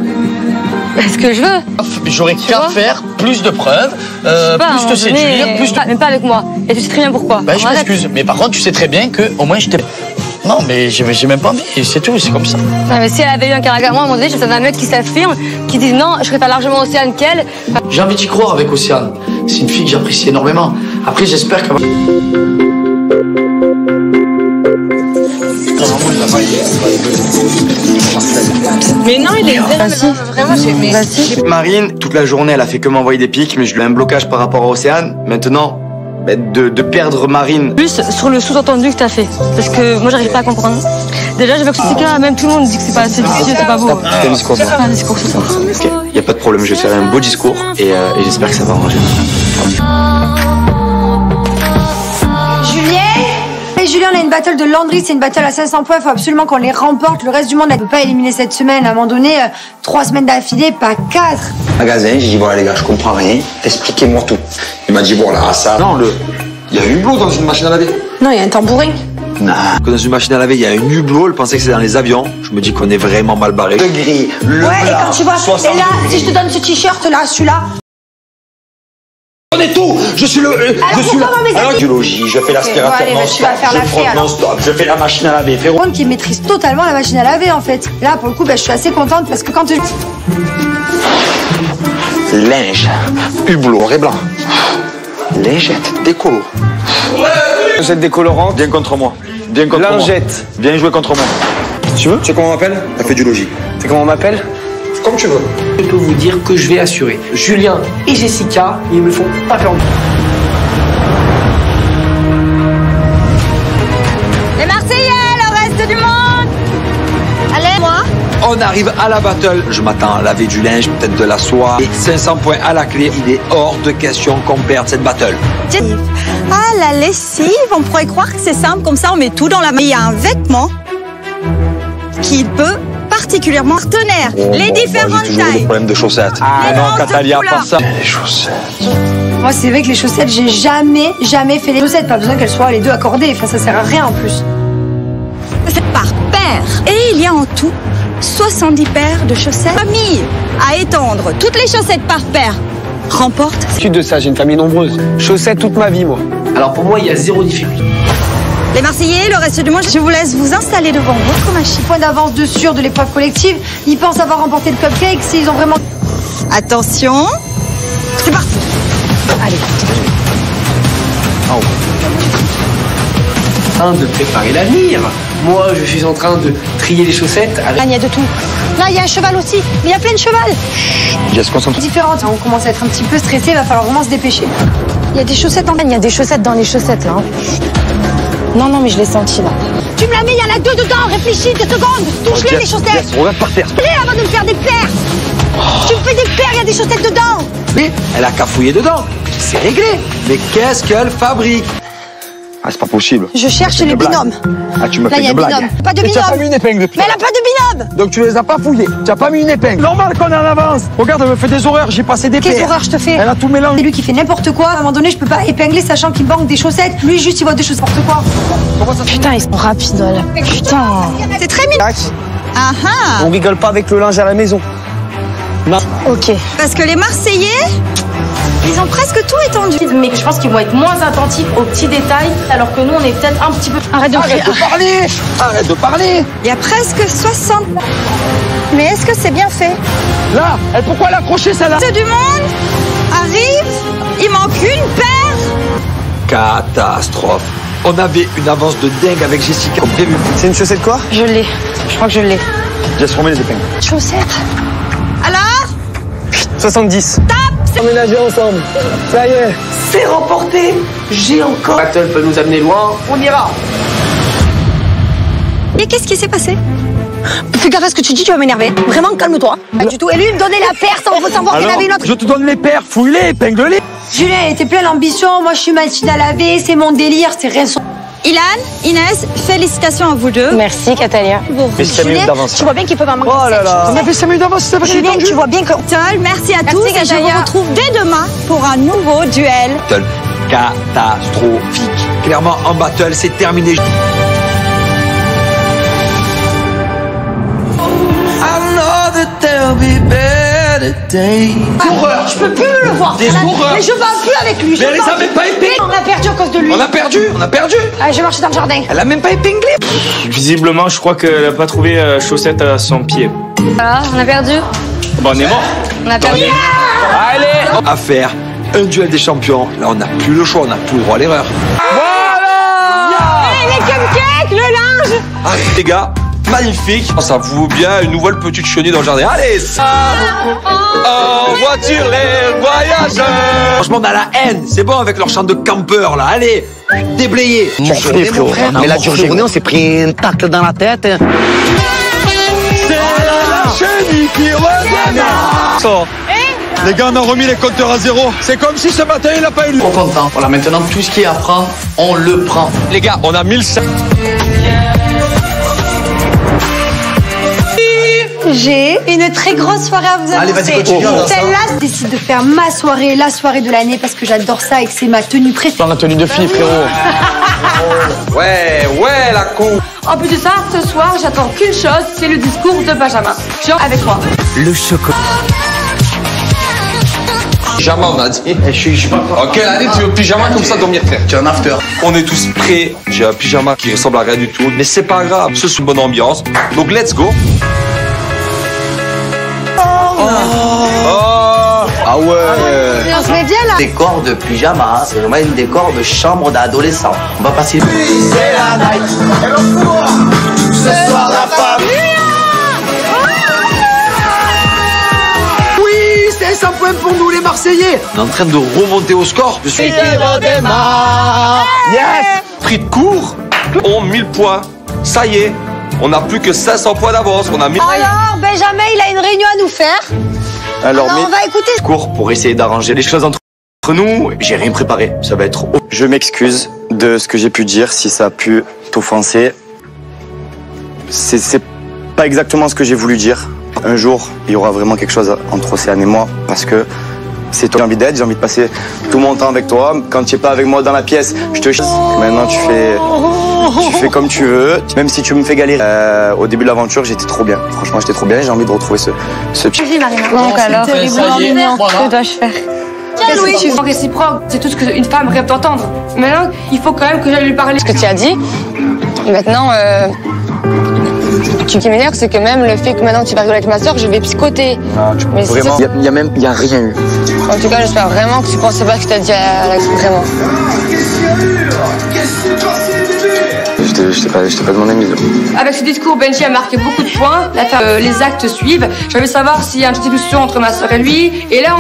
Ce que je veux. J'aurais qu'à faire plus de preuves, plus te séduire, plus de. Même pas avec moi. Et tu sais très bien pourquoi. Bah, je m'excuse. Mais par contre, tu sais très bien que au moins je t'ai. Non, mais j'ai même pas envie, c'est tout, c'est comme ça. Non, mais si elle avait eu un caractère, moi, à un moment donné, j'ai un mec qui s'affirme, qui dit non, je préfère largement Océane qu'elle. J'ai envie d'y croire avec Océane. C'est une fille que j'apprécie énormément. Après, j'espère qu'elle va. Mais non, il est vraiment j'ai. Marine, toute la journée, elle a fait que m'envoyer des pics, mais je lui ai un blocage par rapport à Océane. Maintenant, de perdre Marine. Plus sur le sous-entendu que t'as fait. Parce que moi, j'arrive pas à comprendre. Déjà, je veux que ce cas, même tout le monde dit que c'est pas assez difficile, c'est pas beau. C'est un discours. C'est un discours ce soir. Ok, y a pas de problème, je vais faire un beau discours et j'espère que ça va arranger. Julien, on a une battle de Landry, c'est une battle à 500 points, il faut absolument qu'on les remporte. Le reste du monde ne peut pas éliminer cette semaine. À un moment donné, 3 semaines d'affilée, pas 4. Magasin, j'ai dit voilà les gars, je comprends rien, expliquez-moi tout. Il m'a dit voilà ça. Non, il y a un hublot dans une machine à laver. Non, il y a un tambourin. Non. Dans une machine à laver, il y a un hublot, elle pensait que c'était dans les avions. Je me dis qu'on est vraiment mal barré. Le gris, le ouais, blanc, et quand tu vois, 70. et là, si je te donne ce t-shirt là, celui-là. On est tout. Je suis le. Alors je suis pourquoi mes amis biologie, je fais l'aspirateur allez, non-stop, tu vas faire je la fée, frotte alors. non-stop, je fais la machine à laver. Frérot. Qui maîtrise totalement la machine à laver en fait. Là, pour le coup, je suis assez contente parce que quand tu. Linge, hublot, noir et blanc. Lingette, décolo. Lingette décolorante. Viens contre moi. Viens contre Lingette. moi. Viens jouer contre moi. Tu veux? Tu sais comment on m'appelle? La fée du logis. Tu sais comment on m'appelle? Comme tu veux. Je peux vous dire que je vais assurer. Julien et Jessica, ils me font pas perdre. Les Marseillais, le reste du monde. Allez, moi. On arrive à la battle. Je m'attends à laver du linge, peut-être de la soie. Et 500 points à la clé. Il est hors de question qu'on perde cette battle. Ah, la lessive, on pourrait croire que c'est simple, comme ça on met tout dans la main. Il y a un vêtement qui peut particulièrement partenaire. Les différentes J'ai toujours des tailles. problèmes de chaussettes. Ah non, Catalia, pas ça. Les chaussettes. Moi, c'est vrai que les chaussettes, j'ai jamais fait les chaussettes. Pas besoin qu'elles soient les deux accordées. Enfin, ça sert à rien en plus. C'est par paire. Et il y a en tout 70 paires de chaussettes. Famille à étendre. Toutes les chaussettes par paire remportent. J'ai de ça, j'ai une famille nombreuse. Chaussettes toute ma vie, moi. Alors pour moi, il y a zéro difficulté. Les Marseillais, le reste du monde, je vous laisse vous installer devant votre machine. Point d'avance de sûr de l'épreuve collective. Ils pensent avoir remporté le cupcake s'ils ont vraiment. Attention. C'est parti. Allez. En train de préparer l'avenir. Moi, je suis en train de trier les chaussettes. Là, il y a de tout. Là, il y a un cheval aussi. Mais il y a plein de cheval. J'ai se concentrer. Différentes. On commence à être un petit peu stressé. Il va falloir vraiment se dépêcher. Il y a des chaussettes en bas. Il y a des chaussettes dans les chaussettes là. Non, mais je l'ai senti là. Tu me la mets, il y en a 2 dedans. Réfléchis 2 secondes. Touche-les, les chaussettes. On va par terre. Avant de me faire des paires. Tu me fais des paires, il y a des chaussettes dedans. Mais elle a cafouillé dedans. C'est réglé. Mais qu'est-ce qu'elle fabrique? Ah, c'est pas possible. Je cherche les binômes. Ah, tu me Là, fais il y a une un blague. binôme. Pas de Et tu n'as pas binôme. mis une épingle depuis. Mais elle a pas de binôme. Donc tu les as pas fouillés. Tu n'as pas mis une épingle. Normal qu'on est en avance. Regarde, elle me fait des horreurs. J'ai passé des Quelles paires. horreurs je te fais? Elle a tout mélangé. C'est lui qui fait n'importe quoi. À un moment donné, je peux pas épingler sachant qu'il manque des chaussettes. Lui, juste, il voit des choses n'importe quoi. Putain, ils sont rapides là. Putain. C'est très mignon. Ah ah. On rigole pas avec le linge à la maison. Non. Ok. Parce que les Marseillais, ils ont presque tout étendu. Mais je pense qu'ils vont être moins attentifs aux petits détails, alors que nous, on est peut-être un petit peu... Arrête de crier. parler. Arrête de parler. Il y a presque 60. Mais est-ce que c'est bien fait? Là, pourquoi elle a accroché celle-là? Tout du monde arrive, il manque une paire. Catastrophe. On avait une avance de dingue avec Jessica comme prévu. C'est une chaussette quoi? Je l'ai. Je crois que je l'ai. Laisse remettre les épingles. Chaussettes. Alors 70. Tape. Emménager ensemble. Ça y est. C'est remporté. J'ai encore... Battle peut nous amener loin. On ira. Et qu'est-ce qui s'est passé? Fais gaffe à ce que tu dis, tu vas m'énerver. Vraiment, calme-toi. Pas du tout. Et lui, il me donnait la paire sans savoir qu'il y en avait une autre. Je te donne les paires. Fouille-les, épingle-les. Julien, elle était plein d'ambition. Moi, je suis machine à laver. C'est mon délire. C'est rien. Ilan, Inès, félicitations à vous deux. Merci, Catalia. Mais c'est 5 minutes d'avance. Tu vois bien qu'il peut m'en manquer. Oh là là. On avait 5 minutes d'avance, c'est pas Julien, tu vois bien que. Merci à tous et je vous retrouve dès demain pour un nouveau duel. catastrophique. Clairement, en battle, c'est terminé. Coureur. Je peux plus le voir. Des coureurs. Mais je parle plus avec lui. Mais elle les a même pas épinglés. On a perdu à cause de lui. On a perdu. Allez, je vais marcher dans le jardin. Elle a même pas épinglé. Visiblement, je crois qu'elle n'a pas trouvé chaussette à son pied. Voilà, on a perdu. Bon, on est mort. On a perdu. Allez, à faire un duel des champions. Là, on n'a plus le choix, on n'a plus le droit à l'erreur. Hey, les cupcakes, le linge. Ah, les gars, magnifique. Ça vous bien une nouvelle petite chenille dans le jardin. Allez, ça. En voiture, les voyageurs. Franchement, on a la haine. C'est bon avec leur chant de campeur, là. Allez, déblayé. Morflé, frérot. Mais là, sur journée, on s'est pris une tacle dans la tête. C'est la chenille qui revient. Les gars, on a remis les compteurs à zéro. C'est comme si ce matin, il n'a pas eu le... Trop content. Voilà, maintenant, tout ce qui est à prendre, on le prend. Les gars, on a 1500. J'ai une très grosse soirée à vous annoncer. Allez, vas-y, continue. Celle-là, je décide de faire ma soirée, la soirée de l'année, parce que j'adore ça et que c'est ma tenue préférée. Dans la tenue de fille, frérot. Ouais, la con. En plus de ça, ce soir, j'attends qu'une chose, c'est le discours de Benjamin. Genre avec moi. Le chocolat. Pyjama, on a dit. Je suis pas prêt. Ok, allez, tu veux pyjama comme ça dormir, frère. Tu es un after. On est tous prêts. J'ai un pyjama qui ressemble à rien du tout, mais c'est pas grave. C'est une bonne ambiance. Donc, let's go. Ah ouais. On se met bien là. Décor de pyjama, c'est vraiment une décor de chambre d'adolescent. On va passer. C'est la night. Et le four. Ce soir, la femme. Oui, c'est 100 points pour nous, les Marseillais. On est en train de remonter au score. Je suis... Yes. Pris de court, on 1000 points. Ça y est, on n'a plus que 500 points d'avance. On a 1000. Alors, Benjamin, il a une réunion à nous faire. Alors, on va écouter. cours pour essayer d'arranger les choses entre nous. J'ai rien préparé. Ça va être... Je m'excuse de ce que j'ai pu dire, si ça a pu t'offenser. C'est pas exactement ce que j'ai voulu dire. Un jour, il y aura vraiment quelque chose entre Océane et moi, parce que c'est toi. J'ai envie d'être, j'ai envie de passer tout mon temps avec toi. Quand tu es pas avec moi dans la pièce, je te chasse. Maintenant, tu fais comme tu veux. Même si tu me fais galérer. Au début de l'aventure, j'étais trop bien. Franchement, j'étais trop bien et j'ai envie de retrouver ce petit. Vas-y, Marina. Donc alors, que dois-je faire? Qu'est-ce que tu veux? Réciproque, c'est tout ce qu'une femme rêve d'entendre. Maintenant, il faut quand même que j'aille lui parler. Ce que tu as dit, maintenant, ce qui m'énerve, c'est que même le fait que maintenant tu vas rigoler avec ma soeur, je vais psychoter. Non, mais vraiment, il y a rien eu. En tout cas, j'espère vraiment que tu pensais pas que je t'ai dit à Alex, vraiment. Je t'ai pas demandé mise. Avec ce discours, Benji a marqué beaucoup de points. Les actes suivent. Je veux savoir s'il y a une petite discussion entre ma soeur et lui. Et là,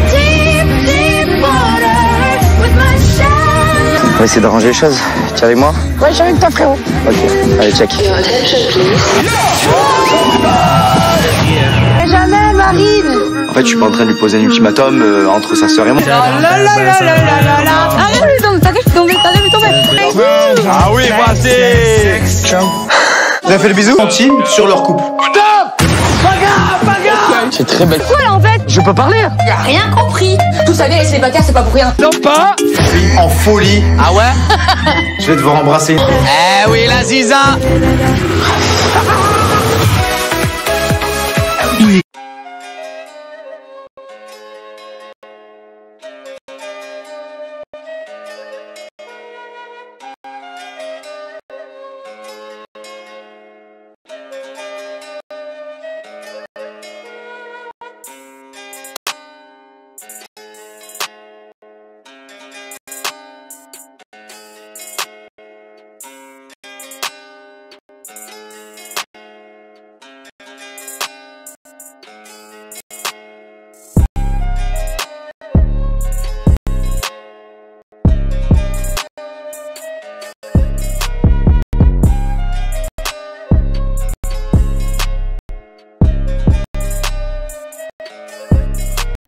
On va essayer d'arranger les choses. Tu es avec moi? Ouais, j'ai envie de toi, frérot. Ok, allez, check. Benjamin, Marine. En fait, je suis pas en train de lui poser un ultimatum entre sa sœur et moi. Arrête de tomber, t'arrêtes de tomber. Ah oui, vas-y. Vous avez fait le bisou? Intime sur leur couple. C'est très belle. Quoi là en fait? Je peux parler? Il a rien compris. Tout ça vient, les célibataires, c'est pas pour rien. Non pas. Fille en folie. Ah ouais? Je vais devoir embrasser. Eh oui, la ziza.